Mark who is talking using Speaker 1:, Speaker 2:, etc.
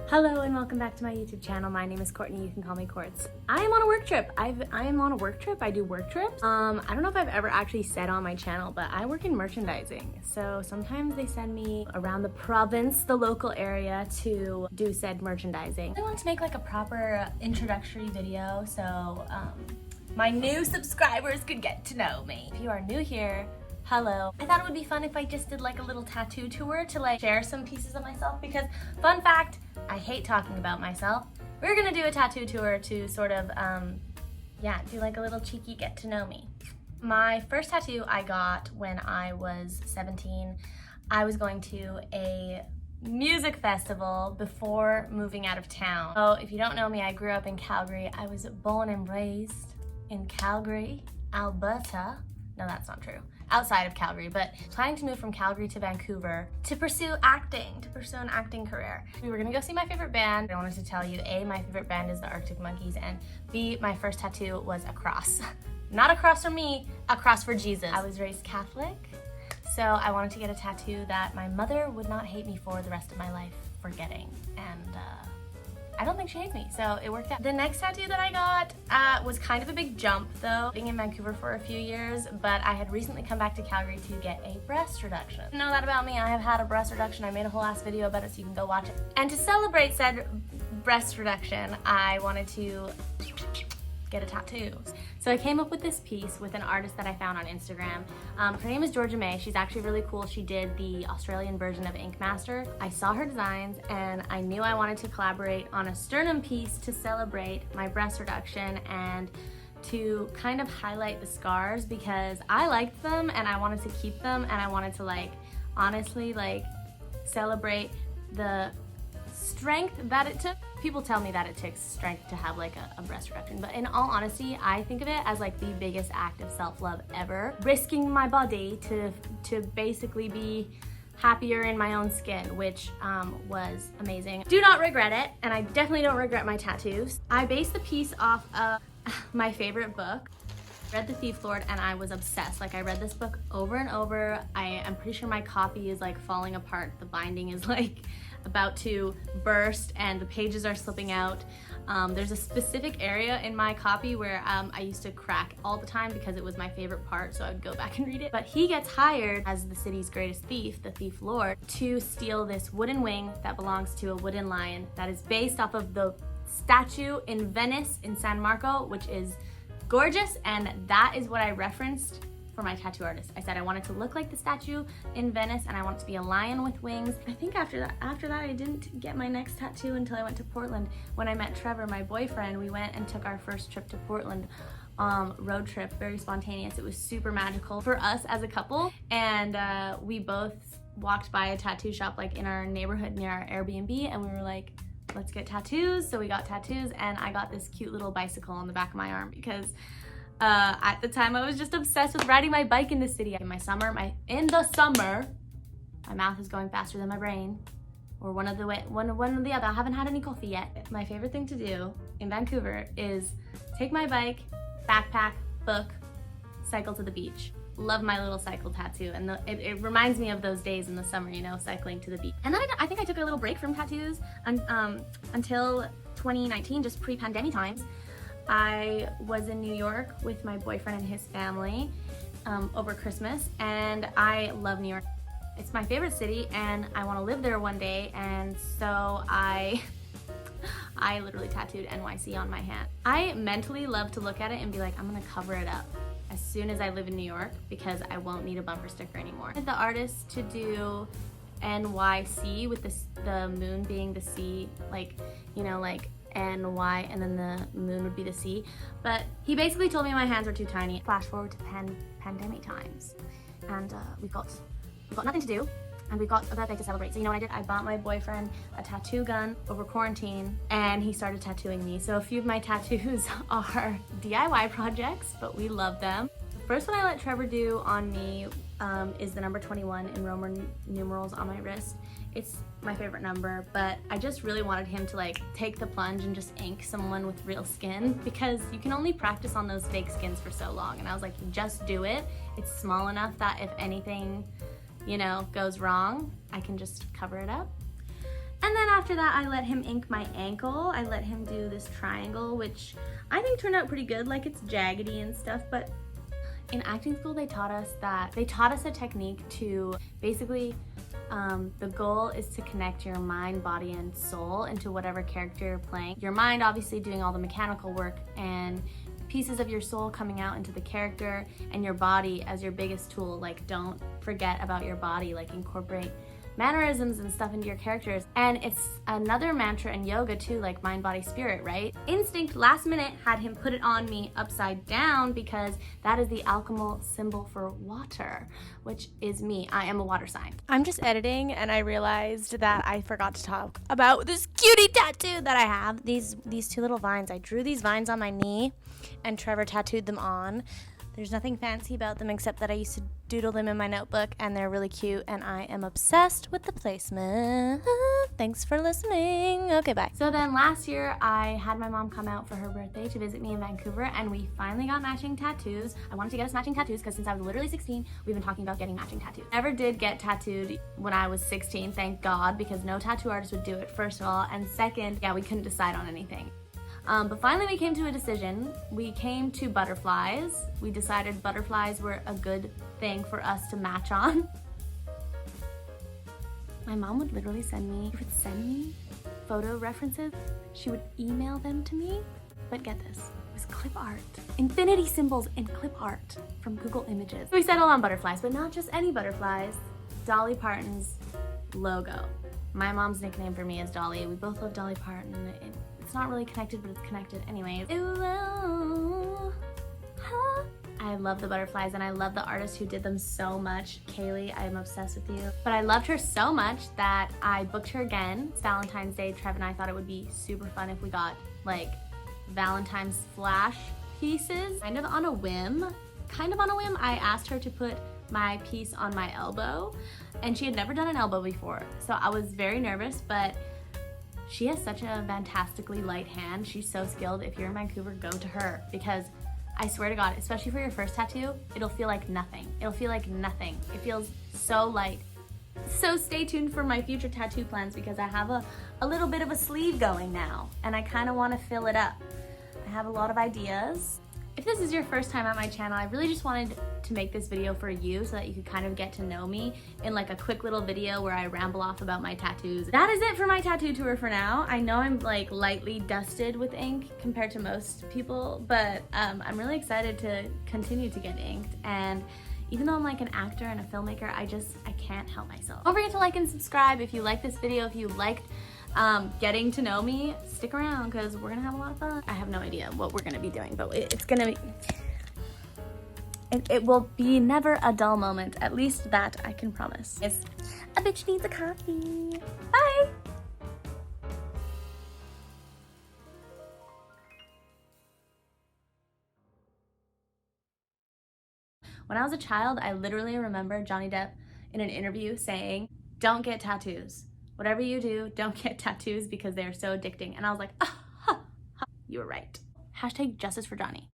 Speaker 1: Hello and welcome back to my YouTube channel. My name is Courtney. You can call me Courts. I am on a work trip. I am on a work trip. I do work trips. I don't know if I've ever actually said on my channel, but I work in merchandising. So sometimes they send me around the province, the local area, to do said merchandising. I want to make like a proper introductory video so my new subscribers could get to know me. If you are new here, hello. I thought it would be fun if I just did like a little tattoo tour to like share some pieces of myself because, fun fact, I hate talking about myself. We're gonna do a tattoo tour to sort of, do like a little cheeky get to know me. My first tattoo I got when I was 17. I was going to a music festival before moving out of town. So if you don't know me, I grew up in Calgary. I was born and raised in Calgary, Alberta. No, that's not true. Outside of Calgary, but planning to move from Calgary to Vancouver to pursue acting, to pursue an acting career. We were gonna go see my favorite band. I wanted to tell you, A, my favorite band is the Arctic Monkeys, and B, my first tattoo was a cross. Not a cross for me, a cross for Jesus. I was raised Catholic, so I wanted to get a tattoo that my mother would not hate me for the rest of my life for getting, and I don't think she hates me, so it worked out. The next tattoo that I got was kind of a big jump though, being in Vancouver for a few years, but I had recently come back to Calgary to get a breast reduction. You know that about me, I have had a breast reduction. I made a whole ass video about it, so you can go watch it. And to celebrate said breast reduction, I wanted to get a tattoo. So I came up with this piece with an artist that I found on Instagram. Her name is Georgia May. She's actually really cool. She did the Australian version of Ink Master. I saw her designs and I knew I wanted to collaborate on a sternum piece to celebrate my breast reduction and to kind of highlight the scars because I liked them and I wanted to keep them and I wanted to like honestly like celebrate the strength that it took. People tell me that it takes strength to have like a breast reduction, but in all honesty, I think of it as like the biggest act of self-love ever. Risking my body to basically be happier in my own skin, which was amazing. Do not regret it, and I definitely don't regret my tattoos. I based the piece off of my favorite book. Read The Thief Lord and I was obsessed. Like I read this book over and over. I'm pretty sure my copy is like falling apart. The binding is like about to burst and the pages are slipping out. There's a specific area in my copy where I used to crack all the time because it was my favorite part, so I would go back and read it. But he gets hired as the city's greatest thief, the Thief Lord, to steal this wooden wing that belongs to a wooden lion that is based off of the statue in Venice in San Marco, which is gorgeous, and that is what I referenced for my tattoo artist. I said I wanted to look like the statue in Venice and I want it to be a lion with wings. I think after that I didn't get my next tattoo until I went to Portland. When I met Trevor, my boyfriend, we went and took our first trip to Portland, road trip, very spontaneous. It was super magical for us as a couple, and we both walked by a tattoo shop like in our neighborhood near our Airbnb, and we were like, let's get tattoos. So we got tattoos, and I got this cute little bicycle on the back of my arm because at the time I was just obsessed with riding my bike in the city. In the summer, my mouth is going faster than my brain, or one or the other. I haven't had any coffee yet. My favorite thing to do in Vancouver is take my bike, backpack, book, cycle to the beach. Love my little cycle tattoo, and it reminds me of those days in the summer, you know, cycling to the beach. And then I think I took a little break from tattoos until 2019, just pre-pandemic times. I was in New York with my boyfriend and his family over Christmas, and I love New York. It's my favorite city, and I want to live there one day, and so I literally tattooed NYC on my hand. I mentally love to look at it and be like, I'm gonna cover it up as soon as I live in New York because I won't need a bumper sticker anymore. The artist to do NYC with the moon being the C, like, you know, like NY and then the moon would be the C. But he basically told me my hands were too tiny. Flash forward to pandemic times, and we got nothing to do, and we got a birthday to celebrate. So you know what I did? I bought my boyfriend a tattoo gun over quarantine, and he started tattooing me. So a few of my tattoos are DIY projects, but we love them. The first one I let Trevor do on me is the number 21 in Roman numerals on my wrist. It's my favorite number, but I just really wanted him to like take the plunge and just ink someone with real skin, because you can only practice on those fake skins for so long. And I was like, just do it. It's small enough that if anything, you know, goes wrong, I can just cover it up. And then after that, I let him ink my ankle. I let him do this triangle, which I think turned out pretty good. Like, it's jaggedy and stuff, but in acting school, they taught us a technique to basically, the goal is to connect your mind, body, and soul into whatever character you're playing. Your mind obviously doing all the mechanical work and pieces of your soul coming out into the character, and your body as your biggest tool. Like, don't forget about your body, like incorporate mannerisms and stuff into your characters. And it's another mantra in yoga too, like mind, body, spirit, right? Instinct last minute had him put it on me upside down because that is the alchemical symbol for water, which is me. I am a water sign. I'm just editing and I realized that I forgot to talk about this cutie tattoo that I have. These two little vines. I drew these vines on my knee and Trevor tattooed them on. There's nothing fancy about them except that I used to doodle them in my notebook and they're really cute and I am obsessed with the placement. Thanks for listening. Okay, bye. So then last year I had my mom come out for her birthday to visit me in Vancouver and we finally got matching tattoos. I wanted to get us matching tattoos because since I was literally 16, we've been talking about getting matching tattoos. Never did get tattooed when I was 16, thank God, because no tattoo artist would do it, first of all. And second, yeah, we couldn't decide on anything. But finally we came to a decision. We came to butterflies. We decided butterflies were a good thing for us to match on. My mom would literally send me photo references. She would email them to me. But get this, it was clip art. Infinity symbols in clip art from Google Images. We settled on butterflies, but not just any butterflies. Dolly Parton's logo. My mom's nickname for me is Dolly. We both love Dolly Parton. It's not really connected, but it's connected anyways. Ooh, I love the butterflies and I love the artist who did them so much. Kaylee, I am obsessed with you. But I loved her so much that I booked her again. It's Valentine's Day. Trev and I thought it would be super fun if we got like Valentine's flash pieces. Kind of on a whim, I asked her to put my piece on my elbow and she had never done an elbow before. So I was very nervous, but she has such a fantastically light hand. She's so skilled. If you're in Vancouver, go to her because I swear to God, especially for your first tattoo, it'll feel like nothing. It'll feel like nothing. It feels so light. So stay tuned for my future tattoo plans because I have a little bit of a sleeve going now and I kind of want to fill it up. I have a lot of ideas. If this is your first time on my channel, I really just wanted to make this video for you so that you could kind of get to know me in like a quick little video where I ramble off about my tattoos. That is it for my tattoo tour for now. I know I'm like lightly dusted with ink compared to most people, but I'm really excited to continue to get inked. And even though I'm like an actor and a filmmaker, I can't help myself. Don't forget to like and subscribe if you like this video, if you liked getting to know me. Stick around because we're gonna have a lot of fun. I have no idea what we're gonna be doing, but it's gonna be, it will be never a dull moment. At least that I can promise. Yes, a bitch needs a coffee. Bye. When I was a child, I literally remember Johnny Depp in an interview saying, "Don't get tattoos. Whatever you do, don't get tattoos because they are so addicting." And I was like, ah, ha, ha. You were right. Hashtag justice for Johnny.